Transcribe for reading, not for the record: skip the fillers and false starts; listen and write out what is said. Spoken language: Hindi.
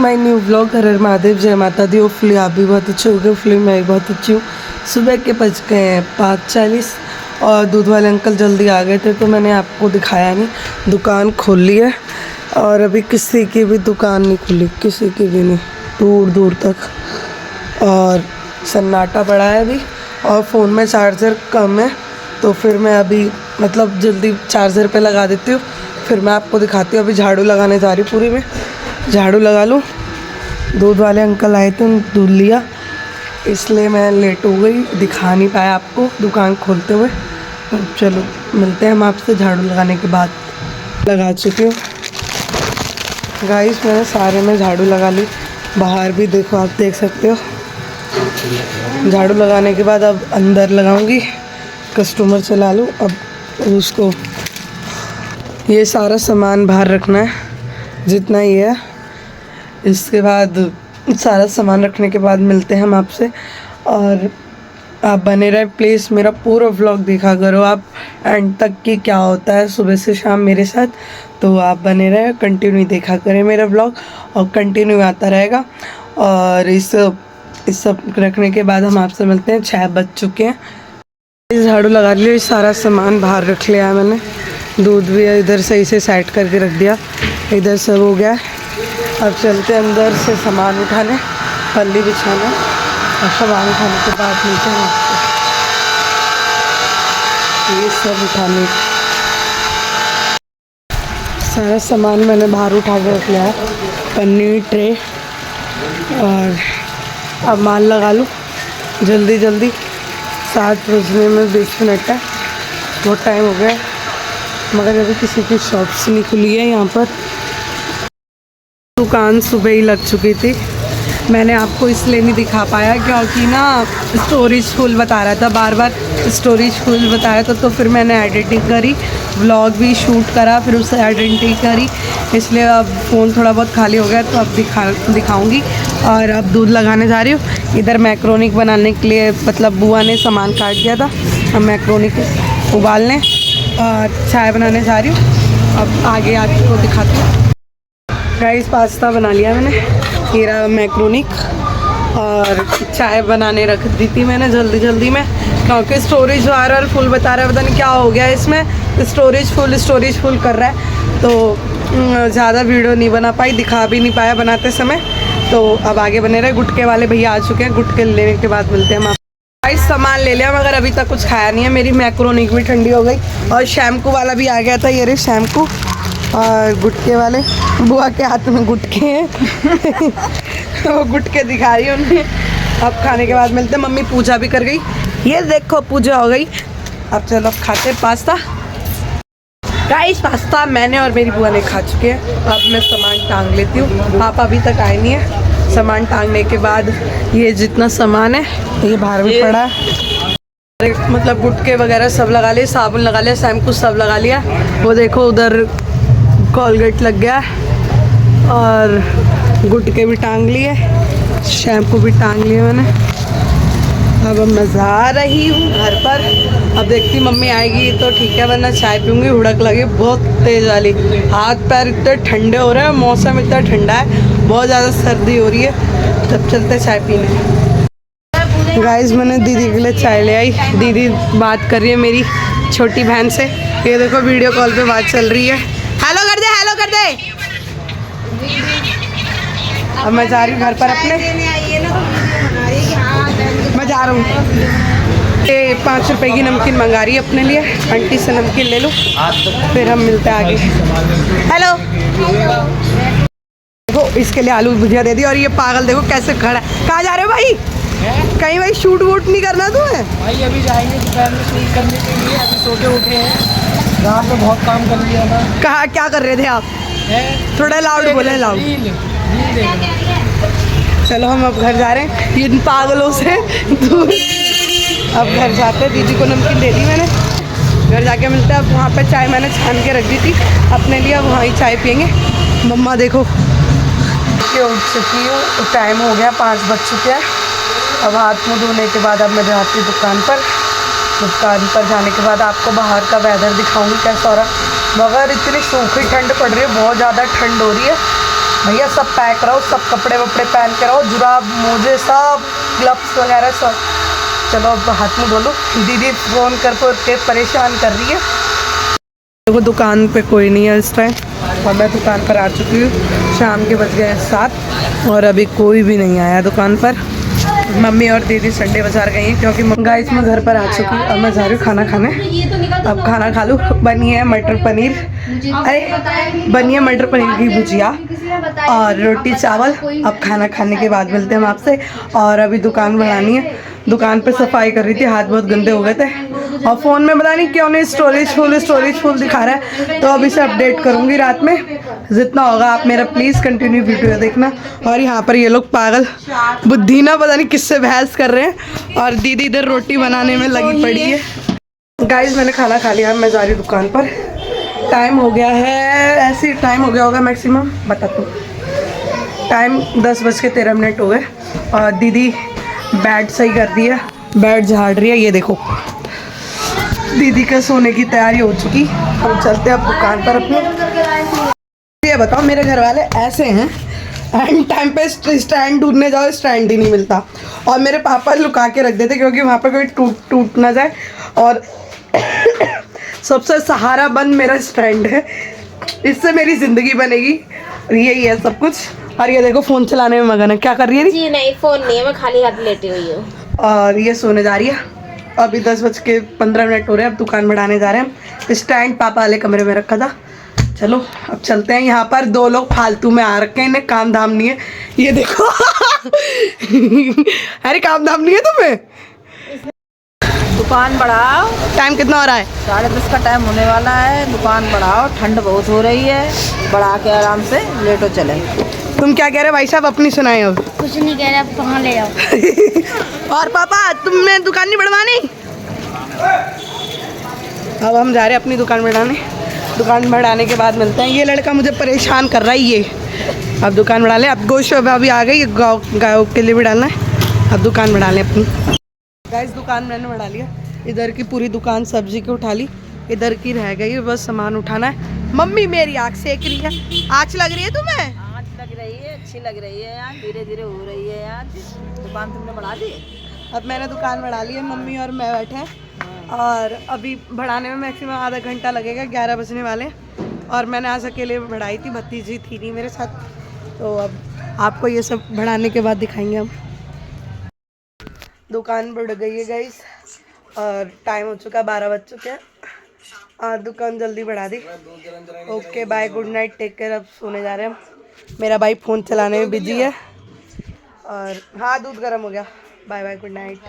My new vlog. हर हर महादेव, जय माता दी। होपफुली आप भी बहुत अच्छे हो गए। होपफुली मैं भी बहुत अच्छी हूँ। सुबह के बज गए हैं 5:40 और दूध वाले अंकल जल्दी आ गए थे तो मैंने आपको दिखाया नहीं। दुकान खोल ली है और अभी किसी की भी दुकान नहीं खुली, किसी की भी नहीं, दूर दूर तक। और सन्नाटा पड़ा है अभी और फ़ोन में चार्जर कम है तो फिर मैं अभी मतलब जल्दी चार्जर पे लगा देती हूँ, फिर मैं आपको दिखाती हूँ। अभी झाड़ू लगाने जा रही, पूरी में झाड़ू लगा लूँ। दूध वाले अंकल आए थे, दूध लिया, इसलिए मैं लेट हो गई, दिखा नहीं पाया आपको दुकान खोलते हुए। तो चलो मिलते हैं हम आपसे झाड़ू लगाने के बाद। लगा चुकी हूँ गाइस, मैंने सारे में झाड़ू लगा ली। बाहर भी देखो, आप देख सकते हो। झाड़ू लगाने के बाद अब अंदर लगाऊंगी, कस्टमर चला लूँ। अब उसको ये सारा सामान बाहर रखना है जितना ही है। इसके बाद सारा सामान रखने के बाद मिलते हैं हम आपसे। और आप बने रहे प्लीज़, मेरा पूरा व्लॉग देखा करो आप एंड तक कि क्या होता है सुबह से शाम मेरे साथ। तो आप बने रहे, कंटिन्यू देखा करें मेरा व्लॉग और कंटिन्यू आता रहेगा। और इस सब रखने के बाद हम आपसे मिलते हैं। 6 बज चुके हैं। झाड़ू लगा लिया, सारा सामान बाहर रख लिया है मैंने। दूध भी इधर सही से सेट करके रख दिया, इधर सब हो गया। अब चलते अंदर से सामान उठाने, पल्ली बिछाना और सामान उठाने के बाद मिलते हैं आपको। ये सब उठाने सारा सामान मैंने बाहर उठा के रख लिया है, पन्नी, ट्रे। और अब माल लगा लूँ जल्दी जल्दी। 7 बजने में 20 मिनट है, बहुत टाइम हो गया मगर अभी किसी की शॉप्स नहीं खुली है यहाँ पर। दुकान सुबह ही लग चुकी थी। मैंने आपको इसलिए नहीं दिखा पाया क्योंकि ना स्टोरेज फुल बता रहा था, बार बार स्टोरेज फुल बता रहा था। तो फिर मैंने एडिटिंग करी, व्लॉग भी शूट करा, फिर उससे एडिटिंग करी, इसलिए अब फ़ोन थोड़ा बहुत खाली हो गया तो अब दिखाऊंगी। और अब दूध लगाने जा रही हूँ। इधर मैक्रोनिक बनाने के लिए मतलब बुआ ने सामान काट दिया था, अब मैक्रोनिक उबालने और चाय बनाने जा रही हूँ। अब आगे आपको दिखाती हूँ। राइस पास्ता बना लिया मैंने, हीरा मैक्रोनिक और चाय बनाने रख दी थी मैंने जल्दी जल्दी में क्योंकि स्टोरेज बार फुल बता रहा है। पता नहीं क्या हो गया इसमें, स्टोरेज फुल कर रहा है तो ज़्यादा वीडियो नहीं बना पाई, दिखा भी नहीं पाया बनाते समय। तो अब आगे बने रहे। गुटके वाले भैया आ चुके हैं, गुटके लेने के बाद मिलते हैं हम। राइस सामान ले लिया मगर अभी तक कुछ खाया नहीं है। मेरी मैक्रोनिक भी ठंडी हो गई और शैम्पू वाला भी आ गया था। ये रहे शैम्पू और गुटके वाले, बुआ के हाथ में गुटके हैं वो गुटके दिखा रही है उन्हें। अब खाने के बाद मिलते हैं। मम्मी पूजा भी कर गई, ये देखो पूजा हो गई। अब चलो अब खाते हैं पास्ता। राइस पास्ता मैंने और मेरी बुआ ने खा चुके हैं। अब मैं सामान टांग लेती हूँ, पापा अभी तक आए नहीं है। सामान टांगने के बाद ये जितना सामान है ये बाहर भी पड़ा है, मतलब गुटके वगैरह सब लगा लिए, साबुन लगा लिया, शैम्पू सब लगा लिया। वो देखो उधर कोलगेट लग गया और गुटके भी टांग लिए, शैम्पू भी टांग लिए मैंने। अब मैं जा रही हूँ घर पर। अब देखती मम्मी आएगी तो ठीक है, वरना चाय पीऊँगी। हुड़क लगे बहुत तेज़ वाली, हाथ पैर इतने ठंडे हो रहे हैं, मौसम इतना ठंडा है, बहुत ज़्यादा सर्दी हो रही है। तब चलते चाय पीने। गाइस मैंने दीदी के लिए चाय ले आई। दीदी बात कर रही है मेरी छोटी बहन से, ये देखो वीडियो कॉल पे बात चल रही है। हेलो कर दे, हेलो कर दे। अब मैं जा रही हूँ घर पर अपने, मैं जा रहा हूँ। ये 5 रुपए की नमकीन मंगा रही है अपने लिए, आंटी से नमकीन ले लूँ फिर हम मिलते हैं आगे। हेलो देखो, इसके लिए आलू भुजिया दे दी। और ये पागल देखो कैसे खड़ा है। कहाँ जा रहे हो भाई? कहीं भाई शूट वूट नहीं करना तुम्हें? भाई अभी जाएंगे दोपहर में शूट करने के लिए, अभी सो के उठे हैं, रात में बहुत काम कर लिया था। कहाँ क्या कर रहे थे आप? थोड़ा लाउड बोले, लाउड। चलो हम अब घर जा रहे हैं इन पागलों से दूर। अब घर जाते हैं, दीदी को नमकीन दे दी मैंने, घर जाके मिलते हैं। अब वहाँ पे चाय मैंने छान के रख दी थी अपने लिए, अब वहाँ ही चाय पियेंगे। मम्मा देखो उठ चुकी हूँ, टाइम हो गया 5 बज चुके हैं। अब हाथ मुँह धोने के बाद अब मैं जाती हूँ दुकान पर। दुकान पर जाने के बाद आपको बाहर का वेदर दिखाऊंगी कैसा हो रहा है। मगर इतनी सूखी ठंड पड़ रही है, बहुत ज़्यादा ठंड हो रही है। भैया सब पैक रहो, सब कपड़े वपड़े पहन के रहो, जुराब मोजे सब ग्लव्स वगैरह सब। चलो अब हाथ में बोलो। दीदी फ़ोन के परेशान कर रही है। देखो दुकान पे कोई नहीं है इस टाइम और मैं दुकान पर आ चुकी हूँ। शाम के बज गए 7 और अभी कोई भी नहीं आया दुकान पर। मम्मी और दीदी संडे बाजार गई हैं क्योंकि गाइस मैं घर पर आ चुकी हूँ। अब मैं जा रही हूँ खाना खाने। अब खाना खा लूँ। बनी है मटर पनीर, अरे बनी है मटर पनीर की भुजिया और रोटी चावल। अब खाना खाने के बाद मिलते हैं हम आपसे। और अभी दुकान बढ़ानी है, दुकान पे सफाई कर रही थी, हाथ बहुत गंदे हो गए थे और फ़ोन में पता नहीं क्यों नहीं स्टोरेज फुल दिखा रहा है। तो अभी से अपडेट करूँगी रात में जितना होगा। आप मेरा प्लीज़ कंटिन्यू वीडियो देखना। और यहाँ पर ये लोग पागल बुद्धि ना पता नहीं किससे बहस कर रहे हैं और दीदी इधर रोटी बनाने में लगी पड़ी है। गाइस मैंने खाना खा लिया, मैं जा रही हूँ दुकान पर। टाइम हो गया है, ऐसे ही टाइम हो गया होगा मैक्सिमम, बता तो टाइम 10:13 हो गए और दीदी बेड सही कर दी है, बेड झाड़ रही है। ये देखो दीदी का सोने की तैयारी हो चुकी। हम चलते हैं अब दुकान पर अपने। ये बताओ मेरे घर वाले ऐसे हैं, एंड टाइम पे स्टैंड ढूंढने जाओ स्टैंड ही नहीं मिलता और मेरे पापा लुका के रख देते क्योंकि वहाँ पर कोई टूट ना जाए। और सबसे सहारा बंद मेरा स्टैंड है, इससे मेरी ज़िंदगी बनेगी। यही है सब कुछ। और ये देखो फ़ोन चलाने में मगन है। क्या कर रही है? जी नहीं, फोन नहीं है, मैं खाली हाथ लेटी हुई हूँ। और ये सोने जा रही है। अभी 10:15 हो रहे हैं। अब दुकान बढ़ाने जा रहे हैं। स्टैंड पापा वाले कमरे में रखा था। चलो अब चलते हैं। यहाँ पर 2 लोग फालतू में आ रखे हैं, इन्हें काम धाम नहीं है। ये देखो अरे काम धाम नहीं है तुम्हें? दुकान बढ़ाओ। टाइम कितना हो रहा है? 10:30 का टाइम होने वाला है। दुकान बढ़ाओ, ठंड बहुत हो रही है। बढ़ा के आराम से लेटो चले। तुम क्या कह रहे भाई साहब? अपनी सुनाए अब। कुछ नहीं कह रहे, अब कहाँ ले जाओ। और पापा तुमने दुकान नहीं बढ़वानी? अब हम जा रहे हैं अपनी दुकान बढ़ाने। दुकान बढ़ाने के बाद मिलते हैं। ये लड़का मुझे परेशान कर रहा है ये। अब दुकान बढ़ा ले। अब गोश्त अभी आ गई, गाँव के लिए भी डालना है। अब दुकान बढ़ा लें अपनी। गाइस दुकान मैंने बढ़ा लिया। इधर की पूरी दुकान सब्जी की उठा ली, इधर की रह गई, बस सामान उठाना है। मम्मी मेरी आँख सेक रही है। आँच लग रही है तुम्हें? आँच लग रही है, अच्छी लग रही है यार, धीरे धीरे हो रही है यार। दुकान तुमने बढ़ा दी? अब मैंने दुकान बढ़ा ली है, मम्मी और मैं बैठे हैं और अभी बढ़ाने में मैक्सिमम आधा घंटा लगेगा। 11 बजने वाले हैं और मैंने आज अकेले बढ़ाई थी, भतीजी थी नहीं मेरे साथ। तो अब आपको ये सब बढ़ाने के बाद दिखाएंगे हम। दुकान बढ़ गई है गाइस और टाइम हो चुका, 12 बज चुके हैं और दुकान जल्दी बढ़ा दी। Okay bye, good night, take care. अब सोने जा रहे हैं हम। मेरा भाई फ़ोन चलाने में बिजी है और हाँ दूध गर्म हो गया। Bye bye, good night.